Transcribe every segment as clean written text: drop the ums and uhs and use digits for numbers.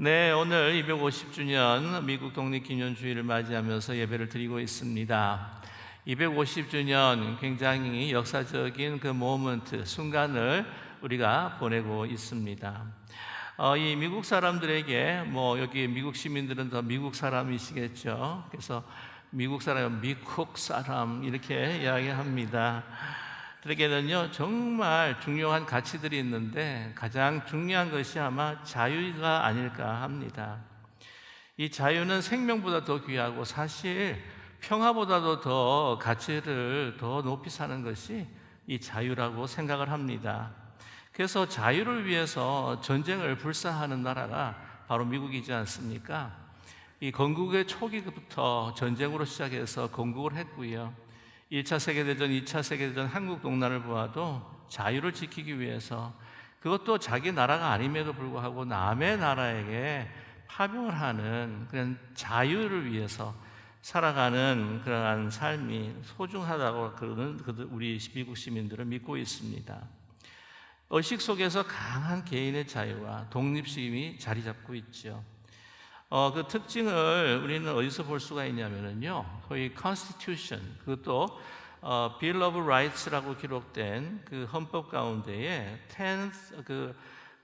네, 오늘 250주년 미국 독립기념주의를 맞이하면서 예배를 드리고 있습니다. 250주년 굉장히 역사적인 그 모먼트, 순간을 우리가 보내고 있습니다. 이 미국 사람들에게 여기 미국 시민들은 더 미국 사람이시겠죠. 그래서 미국 사람, 미국 사람 이렇게 이야기합니다. 그에게는요 정말 중요한 가치들이 있는데 가장 중요한 것이 아마 자유가 아닐까 합니다. 이 자유는 생명보다 더 귀하고 사실 평화보다도 더 가치를 더 높이 사는 것이 이 자유라고 생각을 합니다. 그래서 자유를 위해서 전쟁을 불사하는 나라가 바로 미국이지 않습니까? 이 건국의 초기부터 전쟁으로 시작해서 건국을 했고요. 1차 세계대전, 2차 세계대전 한국 동란을 보아도 자유를 지키기 위해서 그것도 자기 나라가 아님에도 불구하고 남의 나라에게 파병을 하는 그런 자유를 위해서 살아가는 그러한 삶이 소중하다고 그러는 우리 미국 시민들은 믿고 있습니다. 의식 속에서 강한 개인의 자유와 독립심이 자리 잡고 있죠. 그 특징을 우리는 어디서 볼 수가 있냐면요, 소위 Constitution, 그것도 Bill of Rights라고 기록된 그 헌법 가운데에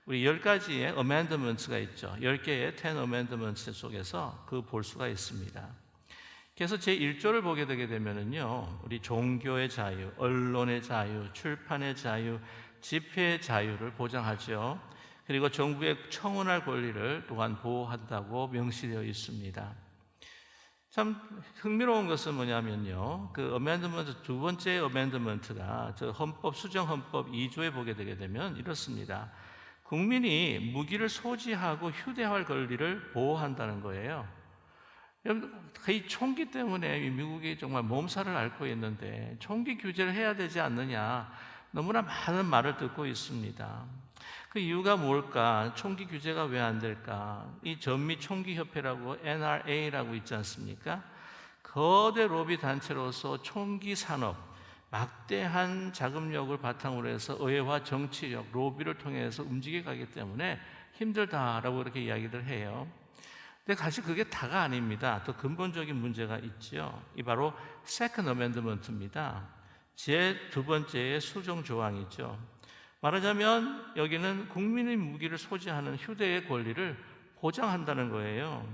우리 10가지의 Amendments가 있죠. 10개의 10 Amendments 속에서 그 볼 수가 있습니다. 그래서 제1조를 보게 되게 되면은요, 우리 종교의 자유, 언론의 자유, 출판의 자유, 집회의 자유를 보장하죠. 그리고 정부의 청원할 권리를 또한 보호한다고 명시되어 있습니다. 참 흥미로운 것은 뭐냐면요, 그 어멘드먼트 두 번째 어멘드먼트가 저 헌법 수정 헌법 2조에 보게 되게 되면 이렇습니다. 국민이 무기를 소지하고 휴대할 권리를 보호한다는 거예요. 이 총기 때문에 미국이 정말 몸살을 앓고 있는데 총기 규제를 해야 되지 않느냐, 너무나 많은 말을 듣고 있습니다. 그 이유가 뭘까? 총기 규제가 왜 안 될까? 이 전미 총기 협회라고 NRA라고 있지 않습니까? 거대 로비 단체로서 총기 산업, 막대한 자금력을 바탕으로 해서 의회와 정치력, 로비를 통해서 움직여 가기 때문에 힘들다라고 이렇게 이야기를 해요. 근데 사실 그게 다가 아닙니다. 더 근본적인 문제가 있죠. 이 바로 Second Amendment입니다. 제 두 번째의 수정 조항이죠. 말하자면 여기는 국민의 무기를 소지하는 휴대의 권리를 보장한다는 거예요.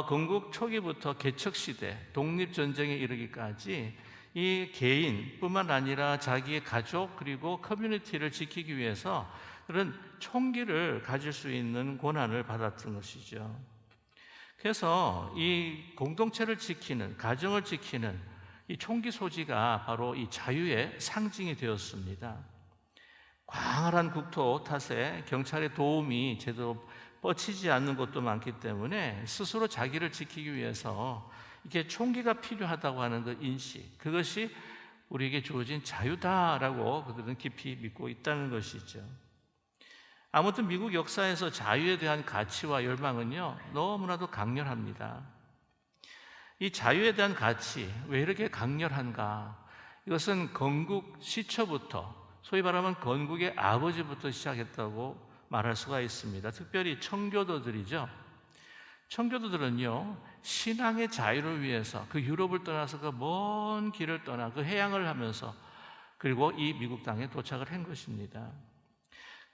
건국 초기부터 개척시대, 독립전쟁에 이르기까지 이 개인뿐만 아니라 자기의 가족 그리고 커뮤니티를 지키기 위해서 그런 총기를 가질 수 있는 권한을 받았던 것이죠. 그래서 이 공동체를 지키는, 가정을 지키는 이 총기 소지가 바로 이 자유의 상징이 되었습니다. 광활한 국토 탓에 경찰의 도움이 제대로 뻗치지 않는 곳도 많기 때문에 스스로 자기를 지키기 위해서 이게 총기가 필요하다고 하는 그 인식, 그것이 우리에게 주어진 자유다라고 그들은 깊이 믿고 있다는 것이죠. 아무튼 미국 역사에서 자유에 대한 가치와 열망은요 너무나도 강렬합니다. 이 자유에 대한 가치 왜 이렇게 강렬한가? 이것은 건국 시초부터, 소위 말하면 건국의 아버지부터 시작했다고 말할 수가 있습니다. 특별히 청교도들이죠. 청교도들은요 신앙의 자유를 위해서 그 유럽을 떠나서 그 먼 길을 떠나 그 해양을 하면서 그리고 이 미국 땅에 도착을 한 것입니다.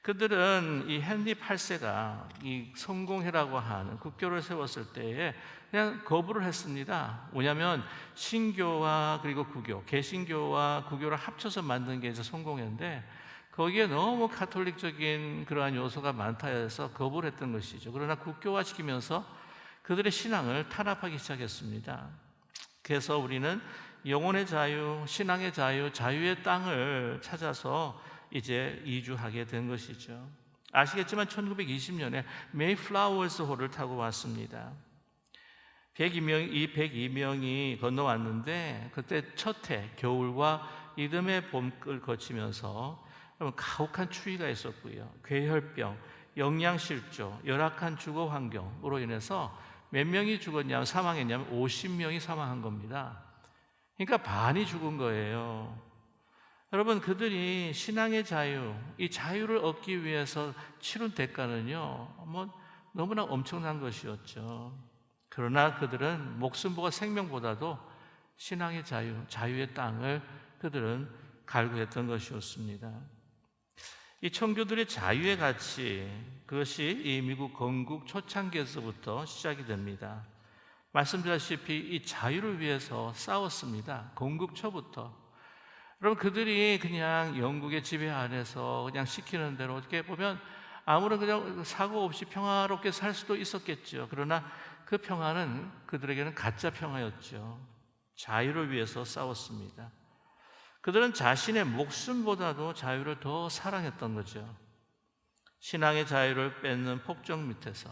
그들은 이 헨리 8세가 이 성공회라고 하는 국교를 세웠을 때에 그냥 거부를 했습니다. 뭐냐면 신교와 그리고 구교, 개신교와 구교를 합쳐서 만든 게 이제 성공회인데 거기에 너무 카톨릭적인 그러한 요소가 많다 해서 거부를 했던 것이죠. 그러나 국교화시키면서 그들의 신앙을 탄압하기 시작했습니다. 그래서 우리는 영혼의 자유, 신앙의 자유, 자유의 땅을 찾아서 이제 이주하게 된 것이죠. 아시겠지만 1920년에 메이플라워스 호를 타고 왔습니다. 102명이 건너왔는데 그때 첫 해 겨울과 이듬해 봄을 거치면서 가혹한 추위가 있었고요. 괴혈병, 영양실조, 열악한 주거 환경으로 인해서 몇 명이 죽었냐면 사망했냐면 50명이 사망한 겁니다. 그러니까 반이 죽은 거예요. 여러분, 그들이 신앙의 자유, 이 자유를 얻기 위해서 치른 대가는요, 너무나 엄청난 것이었죠. 그러나 그들은 목숨보다 생명보다도 신앙의 자유, 자유의 땅을 그들은 갈구했던 것이었습니다. 이 청교들의 자유의 가치, 그것이 이 미국 건국 초창기에서부터 시작이 됩니다. 말씀드렸다시피 이 자유를 위해서 싸웠습니다. 건국 초부터. 여러분, 그들이 그냥 영국의 지배 안에서 그냥 시키는 대로 어떻게 보면 아무런 그냥 사고 없이 평화롭게 살 수도 있었겠죠. 그러나 그 평화는 그들에게는 가짜 평화였죠. 자유를 위해서 싸웠습니다. 그들은 자신의 목숨보다도 자유를 더 사랑했던 거죠. 신앙의 자유를 뺏는 폭정 밑에서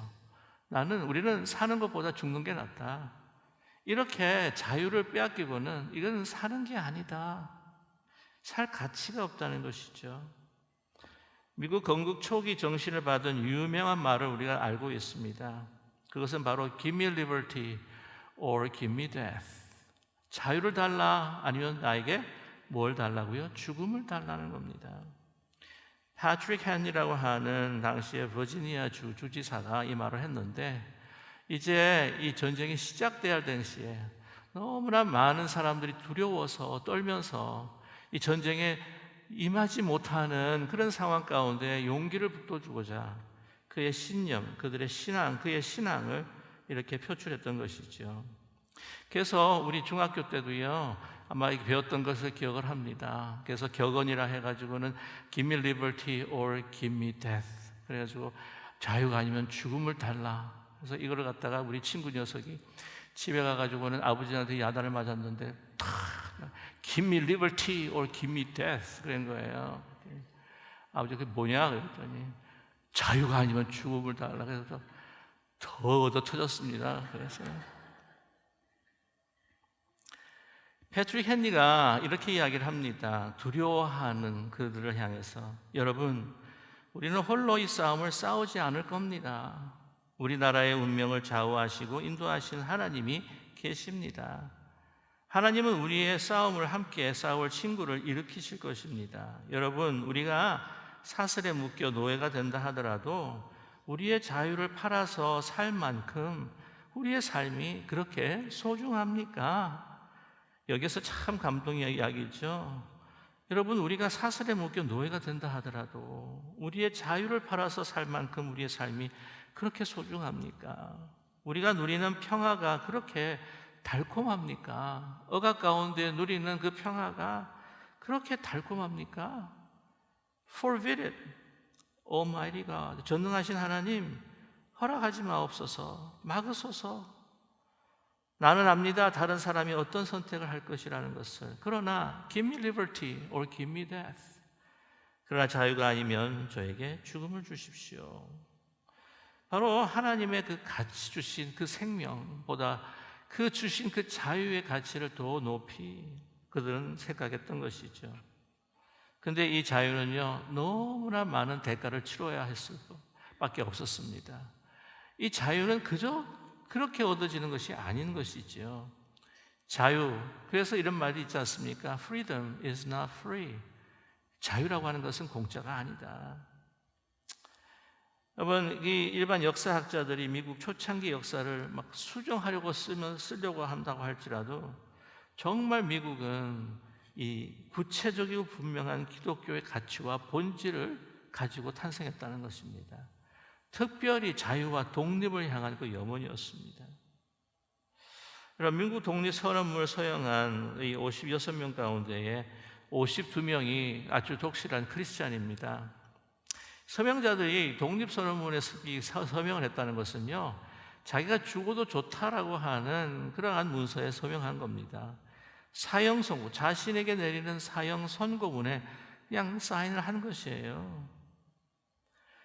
우리는 사는 것보다 죽는 게 낫다. 이렇게 자유를 빼앗기고는 이건 사는 게 아니다. 살 가치가 없다는 것이죠. 미국 건국 초기 정신을 받은 유명한 말을 우리가 알고 있습니다. 그것은 바로 Give me liberty or give me death. 자유를 달라, 아니면 나에게 뭘 달라고요? 죽음을 달라는 겁니다. 패트릭 헨리라고 하는 당시의 버지니아 주 주지사가 이 말을 했는데, 이제 이 전쟁이 시작돼야 할 당시에 너무나 많은 사람들이 두려워서 떨면서 이 전쟁에 임하지 못하는 그런 상황 가운데 용기를 북돋주고자 그의 신념, 그들의 신앙, 그의 신앙을 이렇게 표출했던 것이죠. 그래서 우리 중학교 때도요, 아마 배웠던 것을 기억을 합니다. 그래서 격언이라 해가지고는 Give me liberty or give me death. 그래가지고 자유가 아니면 죽음을 달라. 그래서 이거를 갖다가 우리 친구 녀석이 집에 가가지고는 아버지한테 야단을 맞았는데 Give me liberty or give me death 그런 거예요. 아버지 그게 뭐냐 그랬더니 자유가 아니면 죽음을 달라. 그래서 더 얻어 터졌습니다. 그래서 패트릭 헨리가 이렇게 이야기를 합니다. 두려워하는 그들을 향해서, 여러분, 우리는 홀로 이 싸움을 싸우지 않을 겁니다. 우리나라의 운명을 좌우하시고 인도하시는 하나님이 계십니다. 하나님은 우리의 싸움을 함께 싸울 친구를 일으키실 것입니다. 여러분, 우리가 사슬에 묶여 노예가 된다 하더라도 우리의 자유를 팔아서 살 만큼 우리의 삶이 그렇게 소중합니까? 여기서 참 감동의 이야기죠. 여러분, 우리가 사슬에 묶여 노예가 된다 하더라도 우리의 자유를 팔아서 살 만큼 우리의 삶이 그렇게 소중합니까? 우리가 누리는 평화가 그렇게 달콤합니까? 억압 가운데 누리는 그 평화가 그렇게 달콤합니까? Forbid it, Almighty God. 전능하신 하나님, 허락하지 마옵소서, 막으소서. 나는 압니다. 다른 사람이 어떤 선택을 할 것이라는 것을. 그러나 Give me liberty or give me death. 그러나 자유가 아니면 저에게 죽음을 주십시오. 바로 하나님의 그 가치 주신 그 생명보다 그 주신 그 자유의 가치를 더 높이 그들은 생각했던 것이죠. 근데 이 자유는요, 너무나 많은 대가를 치러야 했을 수밖에 없었습니다. 이 자유는 그저 그렇게 얻어지는 것이 아닌 것이죠. 자유, 그래서 이런 말이 있지 않습니까? Freedom is not free. 자유라고 하는 것은 공짜가 아니다. 여러분, 이 일반 역사학자들이 미국 초창기 역사를 막 수정하려고 쓰려고 한다고 할지라도 정말 미국은 이 구체적이고 분명한 기독교의 가치와 본질을 가지고 탄생했다는 것입니다. 특별히 자유와 독립을 향한 그 염원이었습니다. 미국 독립선언문을 서명한 이 56명 가운데에 52명이 아주 독실한 크리스찬입니다. 서명자들이 독립선언문에 서명을 했다는 것은요, 자기가 죽어도 좋다라고 하는 그러한 문서에 서명한 겁니다. 사형 선고, 자신에게 내리는 사형 선고문에 그냥 사인을 한 것이에요.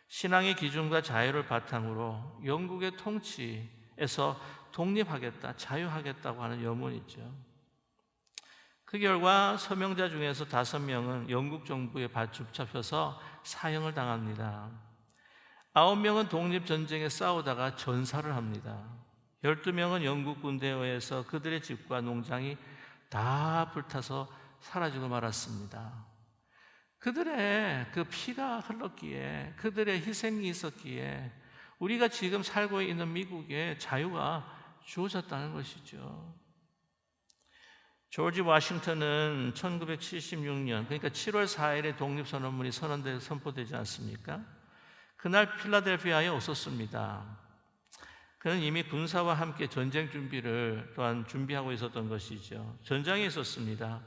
신앙의 기준과 자유를 바탕으로 영국의 통치에서 독립하겠다, 자유하겠다고 하는 염원이죠. 그 결과 서명자 중에서 5명은 영국 정부에 붙잡혀서 사형을 당합니다. 9명은 독립전쟁에 싸우다가 전사를 합니다. 12명은 영국 군대에 의해서 그들의 집과 농장이 다 불타서 사라지고 말았습니다. 그들의 그 피가 흘렀기에, 그들의 희생이 있었기에 우리가 지금 살고 있는 미국에 자유가 주어졌다는 것이죠. 조지 워싱턴은 1976년, 그러니까 7월 4일에 독립선언문이 선포되지 않습니까? 그날 필라델피아에 없었습니다. 그는 이미 군사와 함께 전쟁 준비를 또한 준비하고 있었던 것이죠. 전장에 있었습니다.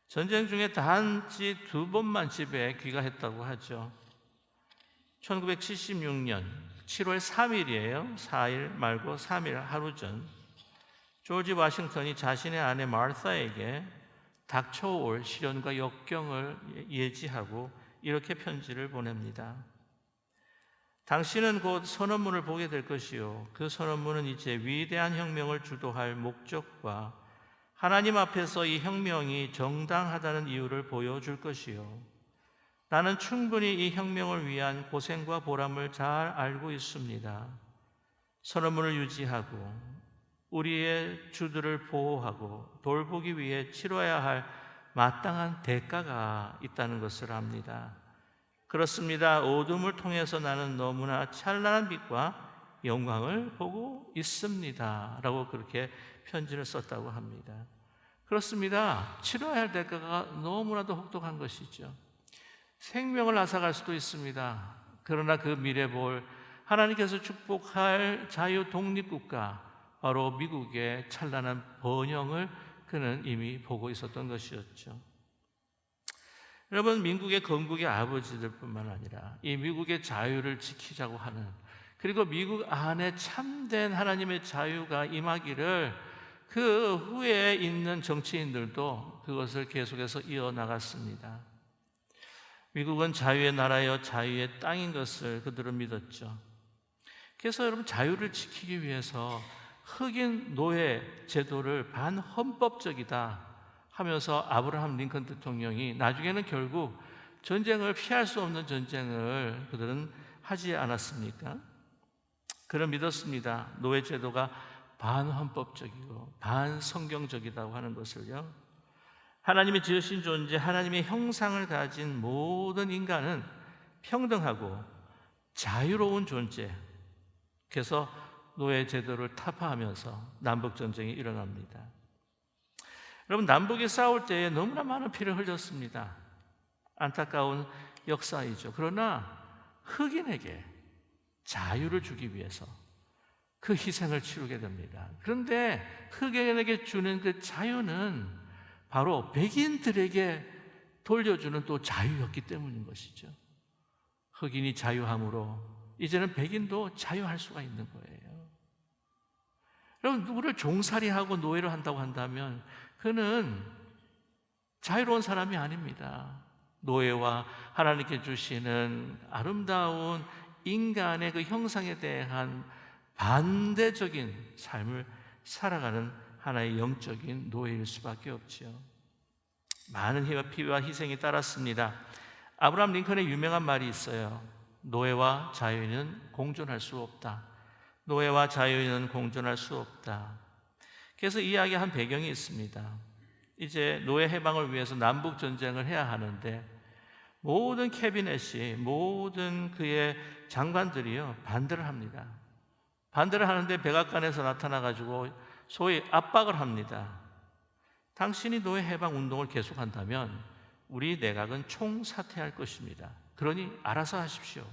전쟁 중에 단지 2번만 집에 귀가했다고 하죠. 1976년 7월 3일이에요. 4일 말고 3일 하루 전, 조지 워싱턴이 자신의 아내 마르사에게 닥쳐올 시련과 역경을 예지하고 이렇게 편지를 보냅니다. 당신은 곧 선언문을 보게 될 것이요, 그 선언문은 이제 위대한 혁명을 주도할 목적과 하나님 앞에서 이 혁명이 정당하다는 이유를 보여줄 것이요, 나는 충분히 이 혁명을 위한 고생과 보람을 잘 알고 있습니다. 선언문을 유지하고 우리의 주들을 보호하고 돌보기 위해 치러야 할 마땅한 대가가 있다는 것을 압니다. 그렇습니다. 어둠을 통해서 나는 너무나 찬란한 빛과 영광을 보고 있습니다. 라고 그렇게 편지를 썼다고 합니다. 그렇습니다. 치러야 할 대가가 너무나도 혹독한 것이죠. 생명을 앗아갈 수도 있습니다. 그러나 그 미래 볼 하나님께서 축복할 자유 독립국가, 바로 미국의 찬란한 번영을 그는 이미 보고 있었던 것이었죠. 여러분, 민국의 건국의 아버지들뿐만 아니라 이 미국의 자유를 지키자고 하는, 그리고 미국 안에 참된 하나님의 자유가 임하기를 그 후에 있는 정치인들도 그것을 계속해서 이어나갔습니다. 미국은 자유의 나라여 자유의 땅인 것을 그들은 믿었죠. 그래서 여러분, 자유를 지키기 위해서 흑인 노예 제도를 반헌법적이다 하면서 아브라함 링컨 대통령이 나중에는 결국 전쟁을 피할 수 없는 전쟁을 그들은 하지 않았습니까? 그는 믿었습니다. 노예 제도가 반헌법적이고 반성경적이라고 하는 것을요. 하나님이 지으신 존재, 하나님의 형상을 가진 모든 인간은 평등하고 자유로운 존재. 그래서 노예 제도를 타파하면서 남북 전쟁이 일어납니다. 여러분, 남북이 싸울 때에 너무나 많은 피를 흘렸습니다. 안타까운 역사이죠. 그러나 흑인에게 자유를 주기 위해서 그 희생을 치르게 됩니다. 그런데 흑인에게 주는 그 자유는 바로 백인들에게 돌려주는 또 자유였기 때문인 것이죠. 흑인이 자유함으로 이제는 백인도 자유할 수가 있는 거예요. 여러분, 누구를 종살이하고 노예로 한다고 한다면 그는 자유로운 사람이 아닙니다. 노예와 하나님께 주시는 아름다운 인간의 그 형상에 대한 반대적인 삶을 살아가는 하나의 영적인 노예일 수밖에 없지요. 많은 피와 희생이 따랐습니다. 아브라함 링컨의 유명한 말이 있어요. 노예와 자유인은 공존할 수 없다. 노예와 자유인은 공존할 수 없다. 그래서 이야기한 배경이 있습니다. 이제 노예 해방을 위해서 남북 전쟁을 해야 하는데 모든 캐비넷이, 모든 그의 장관들이요 반대를 합니다. 반대를 하는데 백악관에서 나타나가지고 소위 압박을 합니다. 당신이 노예 해방 운동을 계속한다면 우리 내각은 총사퇴할 것입니다. 그러니 알아서 하십시오.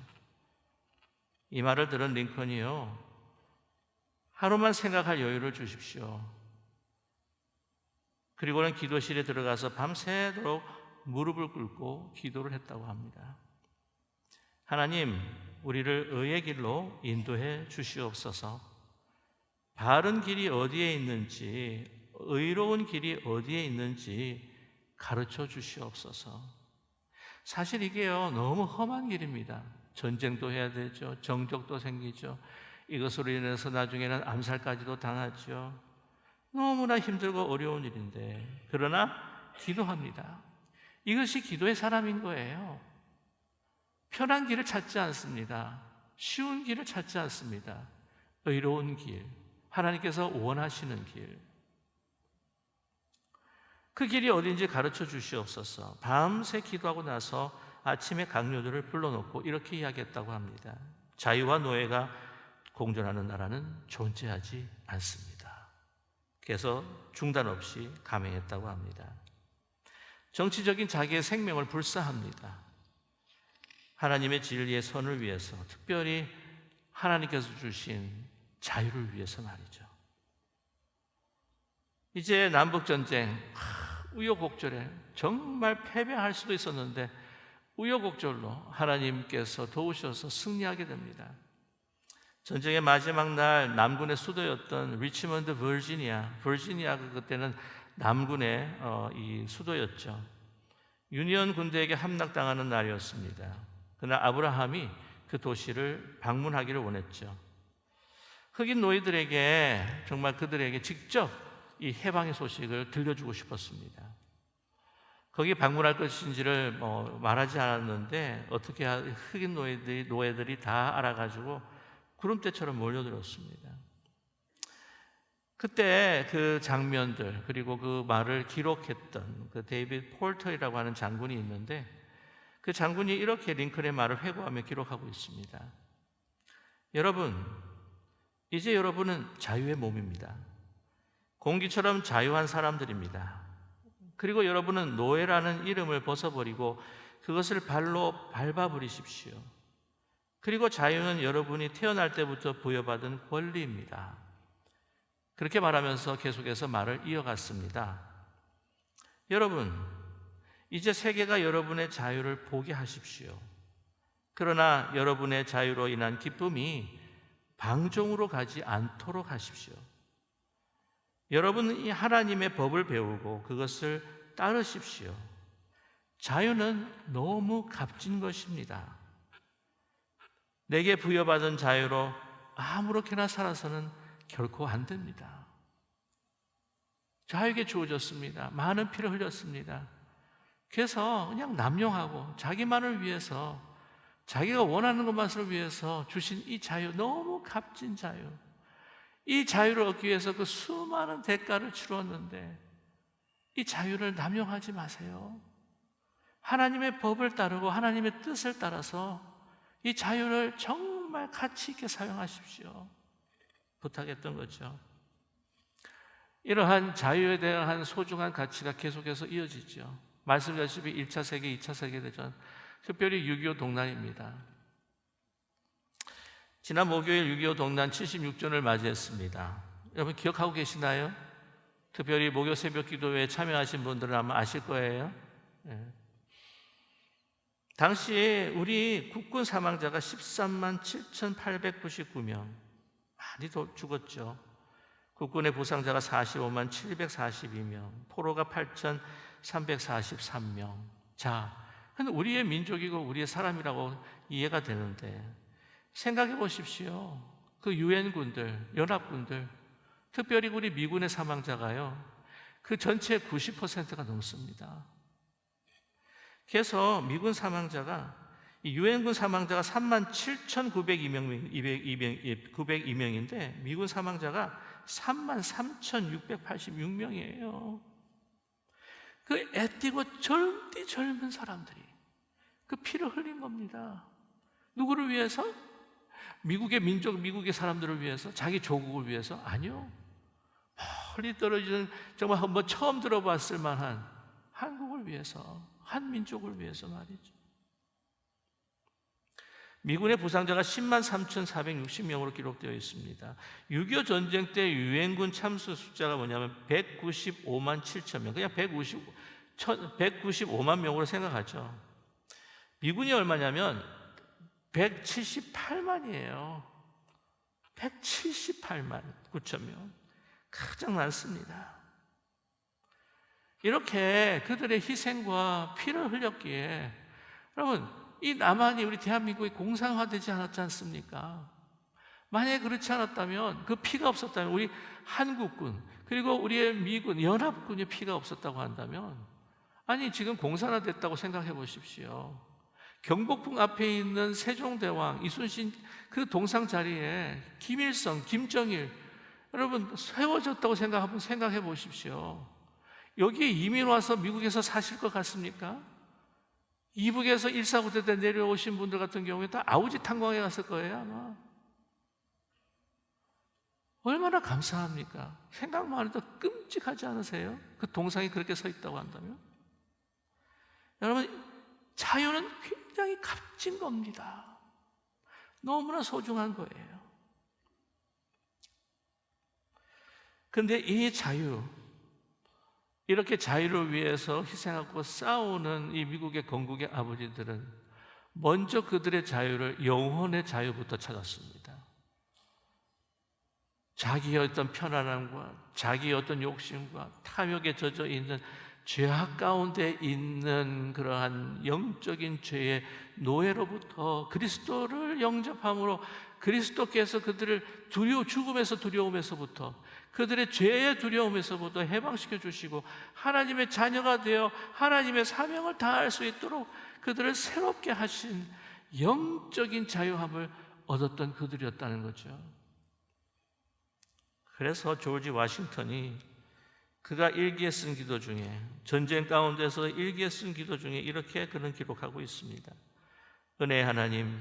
이 말을 들은 링컨이요, 하루만 생각할 여유를 주십시오. 그리고는 기도실에 들어가서 밤새도록 무릎을 꿇고 기도를 했다고 합니다. 하나님, 우리를 의의 길로 인도해 주시옵소서. 바른 길이 어디에 있는지, 의로운 길이 어디에 있는지 가르쳐 주시옵소서. 사실 이게요, 너무 험한 길입니다. 전쟁도 해야 되죠. 정적도 생기죠. 이것으로 인해서 나중에는 암살까지도 당하죠. 너무나 힘들고 어려운 일인데, 그러나 기도합니다. 이것이 기도의 사람인 거예요. 편한 길을 찾지 않습니다. 쉬운 길을 찾지 않습니다. 의로운 길, 하나님께서 원하시는 길, 그 길이 어딘지 가르쳐 밤새 기도하고 나서 아침에 강요들을 불러놓고 이렇게 이야기했다고 합니다. 자유와 노예가 공존하는 나라는 존재하지 않습니다. 그래서 중단 없이 감행했다고 합니다. 정치적인 자기의 생명을 불사합니다. 하나님의 진리의 선을 위해서, 특별히 하나님께서 주신 자유를 위해서 말이죠. 이제 남북전쟁 우여곡절에 정말 패배할 수도 있었는데 우여곡절로 하나님께서 도우셔서 승리하게 됩니다. 전쟁의 마지막 날 남군의 수도였던 리치먼드 버지니아가 그때는 남군의 이 수도였죠. 유니언 군대에게 함락당하는 날이었습니다. 그날 아브라함이 그 도시를 방문하기를 원했죠. 흑인 노예들에게 정말 그들에게 직접 이 해방의 소식을 들려주고 싶었습니다. 거기 방문할 것인지를 말하지 않았는데 어떻게 흑인 노예들이 다 알아가지고 구름대처럼 몰려들었습니다. 그때 그 장면들, 그리고 그 말을 기록했던 그 데이비드 폴터이라고 하는 장군이 있는데, 그 장군이 이렇게 링컨의 말을 회고하며 기록하고 있습니다. 여러분, 이제 여러분은 자유의 몸입니다. 공기처럼 자유한 사람들입니다. 그리고 여러분은 노예라는 이름을 벗어버리고 그것을 발로 밟아버리십시오. 그리고 자유는 여러분이 태어날 때부터 부여받은 권리입니다. 그렇게 말하면서 계속해서 말을 이어갔습니다. 여러분, 이제 세계가 여러분의 자유를 보게 하십시오. 그러나 여러분의 자유로 인한 기쁨이 방종으로 가지 않도록 하십시오. 여러분은 이 하나님의 법을 배우고 그것을 따르십시오. 자유는 너무 값진 것입니다. 내게 부여받은 자유로 아무렇게나 살아서는 결코 안 됩니다. 자유에게 주어졌습니다. 많은 피를 흘렸습니다. 그래서 그냥 남용하고 자기만을 위해서, 자기가 원하는 것만을 위해서 주신 이 자유, 너무 값진 자유, 이 자유를 얻기 위해서 그 수많은 대가를 치루었는데 이 자유를 남용하지 마세요. 하나님의 법을 따르고 하나님의 뜻을 따라서 이 자유를 정말 가치 있게 사용하십시오. 부탁했던 거죠. 이러한 자유에 대한 소중한 가치가 계속해서 이어지죠. 말씀드렸다시피 1차 세계, 2차 세계대전, 특별히 6.25 동란입니다. 지난 목요일 6.25 동란 76주년을 맞이했습니다. 여러분 기억하고 계시나요? 특별히 목요 새벽 기도회에 참여하신 분들은 아마 아실 거예요. 당시 우리 국군 사망자가 13만 7,899명, 많이 죽었죠. 국군의 부상자가 45만 742명, 포로가 8,343명. 자, 근데 우리의 민족이고 우리의 사람이라고 이해가 되는데 생각해 보십시오. 그 유엔군들, 연합군들, 특별히 우리 미군의 사망자가요, 그 전체의 90%가 넘습니다. 그래서 미군 사망자가, 유엔군 사망자가 37,902명인데 미군 사망자가 33,686명이에요. 그 애띠고 절대 젊은 사람들이 그 피를 흘린 겁니다. 누구를 위해서? 미국의 민족, 미국의 사람들을 위해서? 자기 조국을 위해서? 아니요. 멀리 떨어지는 정말 한번 처음 들어봤을 만한 한국을 위해서, 한민족을 위해서 말이죠. 미군의 부상자가 10만 3,460명으로 기록되어 있습니다. 6.25 전쟁 때 유엔군 참수 숫자가 뭐냐면 195만 7천 명, 그냥 195만 명으로 생각하죠. 미군이 얼마냐면 178만이에요. 178만 9천 명. 가장 많습니다. 이렇게 그들의 희생과 피를 흘렸기에, 여러분, 이 남한이 우리 대한민국이 공산화되지 않았지 않습니까? 만약에 그렇지 않았다면, 그 피가 없었다면, 우리 한국군, 그리고 우리의 미군, 연합군의 피가 없었다고 한다면, 아니, 지금 공산화됐다고 생각해 보십시오. 경복궁 앞에 있는 세종대왕, 이순신 그 동상 자리에 김일성, 김정일, 여러분 세워졌다고 생각해 보십시오. 여기에 이민 와서 미국에서 사실 것 같습니까? 이북에서 149대 때 내려오신 분들 같은 경우에 다 아우지 탄광에 갔을 거예요, 아마. 얼마나 감사합니까? 생각만 해도 끔찍하지 않으세요? 그 동상이 그렇게 서 있다고 한다면? 여러분, 자유는 굉장히 값진 겁니다. 너무나 소중한 거예요. 그런데 이 자유, 이렇게 자유를 위해서 희생하고 싸우는 이 미국의 건국의 아버지들은 먼저 그들의 자유를 영혼의 자유부터 찾았습니다. 자기의 어떤 편안함과 자기의 어떤 욕심과 탐욕에 젖어 있는 죄악 가운데 있는 그러한 영적인 죄의 노예로부터 그리스도를 영접함으로 그리스도께서 그들을 죽음에서 두려움에서부터 그들의 죄의 두려움에서부터 해방시켜 주시고 하나님의 자녀가 되어 하나님의 사명을 다할 수 있도록 그들을 새롭게 하신 영적인 자유함을 얻었던 그들이었다는 거죠. 그래서 조지 워싱턴이 그가 일기에 쓴 기도 중에, 전쟁 가운데서 일기에 쓴 기도 중에 이렇게 그는 기록하고 있습니다. 은혜의 하나님,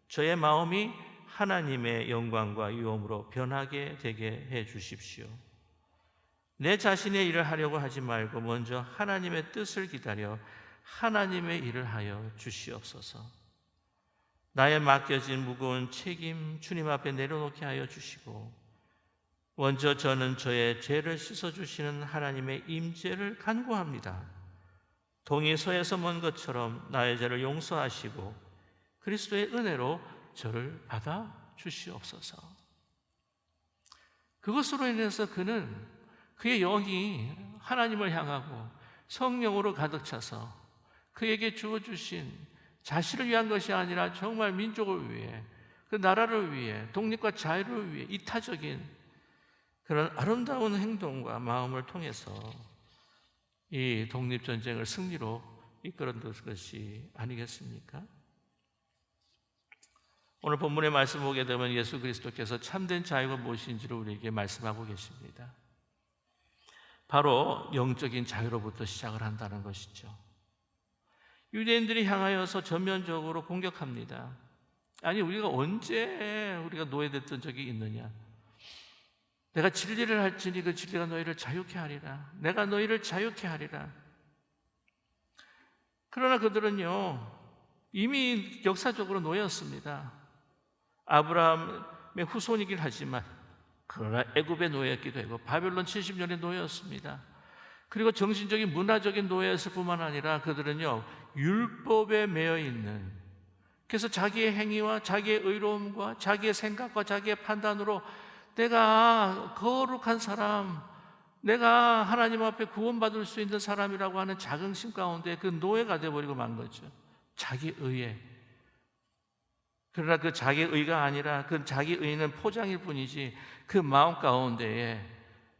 저의 마음이 하나님의 영광과 유엄으로 변하게 되게 해 주십시오. 내 자신의 일을 하려고 하지 말고 먼저 하나님의 뜻을 기다려 하나님의 일을 하여 주시옵소서. 나의 맡겨진 무거운 책임 주님 앞에 내려놓게 하여 주시고 먼저 저는 저의 죄를 씻어주시는 하나님의 임재를 간구합니다. 동이 서에서 먼 것처럼 나의 죄를 용서하시고 그리스도의 은혜로 저를 받아 주시옵소서. 그것으로 인해서 그는 그의 영이 하나님을 향하고 성령으로 가득 차서 그에게 주어주신 자신을 위한 것이 아니라 정말 민족을 위해, 그 나라를 위해, 독립과 자유를 위해 이타적인 그런 아름다운 행동과 마음을 통해서 이 독립전쟁을 승리로 이끌어낸 것이 아니겠습니까? 오늘 본문의 말씀 보게 되면 예수 그리스도께서 참된 자유가 무엇인지를 우리에게 말씀하고 계십니다. 바로 영적인 자유로부터 시작을 한다는 것이죠. 유대인들이 향하여서 전면적으로 공격합니다. 아니, 우리가 언제 우리가 노예됐던 적이 있느냐? 내가 진리를 할지니 그 진리가 너희를 자유케 하리라. 내가 너희를 자유케 하리라. 그러나 그들은요, 이미 역사적으로 노예였습니다. 아브라함의 후손이긴 하지만 그러나 애굽의 노예였기도 하고 바벨론 70년의 노예였습니다. 그리고 정신적인 문화적인 노예였을 뿐만 아니라 그들은요, 율법에 매여 있는, 그래서 자기의 행위와 자기의 의로움과 자기의 생각과 자기의 판단으로 내가 거룩한 사람, 내가 하나님 앞에 구원받을 수 있는 사람이라고 하는 자긍심 가운데 그 노예가 되어버리고 만 거죠. 자기 의에. 그러나 그 자기 의가 아니라 그 자기 의는 포장일 뿐이지 그 마음 가운데에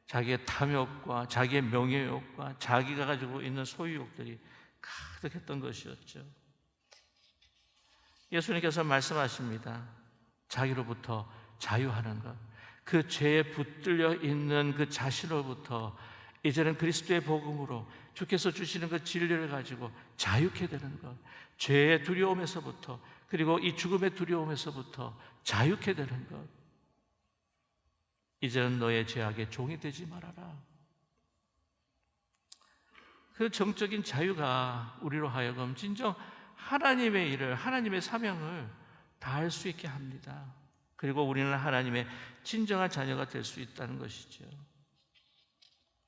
자기의 탐욕과 자기의 명예욕과 자기가 가지고 있는 소유욕들이 가득했던 것이었죠. 예수님께서 말씀하십니다. 자기로부터 자유하는 것, 그 죄에 붙들려 있는 그 자신으로부터 이제는 그리스도의 복음으로 주께서 주시는 그 진리를 가지고 자유케 되는 것, 죄의 두려움에서부터, 그리고 이 죽음의 두려움에서부터 자유케 되는 것. 이제는 너의 죄악의 종이 되지 말아라. 그 정적인 자유가 우리로 하여금 진정 하나님의 일을, 하나님의 사명을 다할 수 있게 합니다. 그리고 우리는 하나님의 진정한 자녀가 될 수 있다는 것이죠.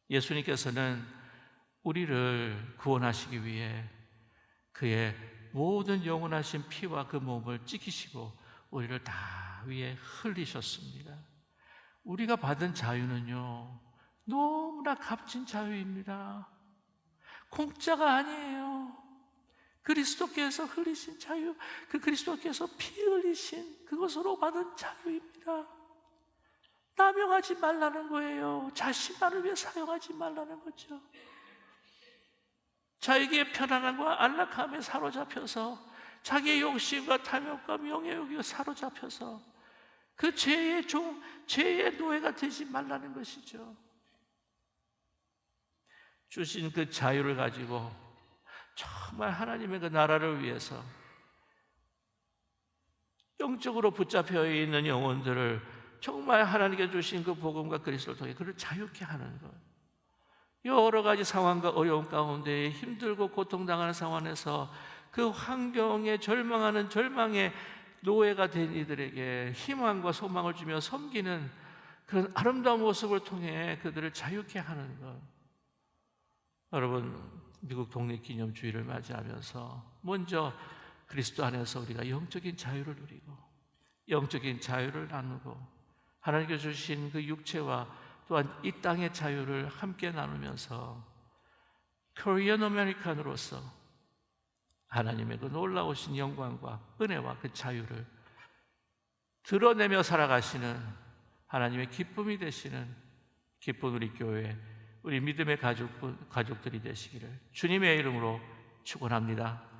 예수님께서는 우리를 구원하시기 위해 그의 모든 영원하신 피와 그 몸을 찢기시고 우리를 다 위에 흘리셨습니다. 우리가 받은 자유는요, 너무나 값진 자유입니다. 공짜가 아니에요. 그리스도께서 흘리신 자유, 그 그리스도께서 피 흘리신 그것으로 받은 자유입니다. 남용하지 말라는 거예요. 자신만을 위해 사용하지 말라는 거죠. 자기의 편안함과 안락함에 사로잡혀서 자기의 욕심과 탐욕과 명예욕에 사로잡혀서 그 죄의 종, 죄의 노예가 되지 말라는 것이죠. 주신 그 자유를 가지고 정말 하나님의 그 나라를 위해서 영적으로 붙잡혀 있는 영혼들을 정말 하나님께 주신 그 복음과 그리스도를 통해 그를 자유케 하는 것. 여러 가지 상황과 어려움 가운데 힘들고 고통당하는 상황에서 그 환경에 절망하는 절망의 노예가 된 이들에게 희망과 소망을 주며 섬기는 그런 아름다운 모습을 통해 그들을 자유케 하는 것. 여러분, 미국 독립기념주의를 맞이하면서 먼저 그리스도 안에서 우리가 영적인 자유를 누리고 영적인 자유를 나누고 하나님께서 주신 그 육체와 또한 이 땅의 자유를 함께 나누면서 코리안 아메리칸으로서 하나님의 그 놀라우신 영광과 은혜와 그 자유를 드러내며 살아가시는 하나님의 기쁨이 되시는 기쁜 우리 교회, 우리 믿음의 가족들이 되시기를 주님의 이름으로 축원합니다.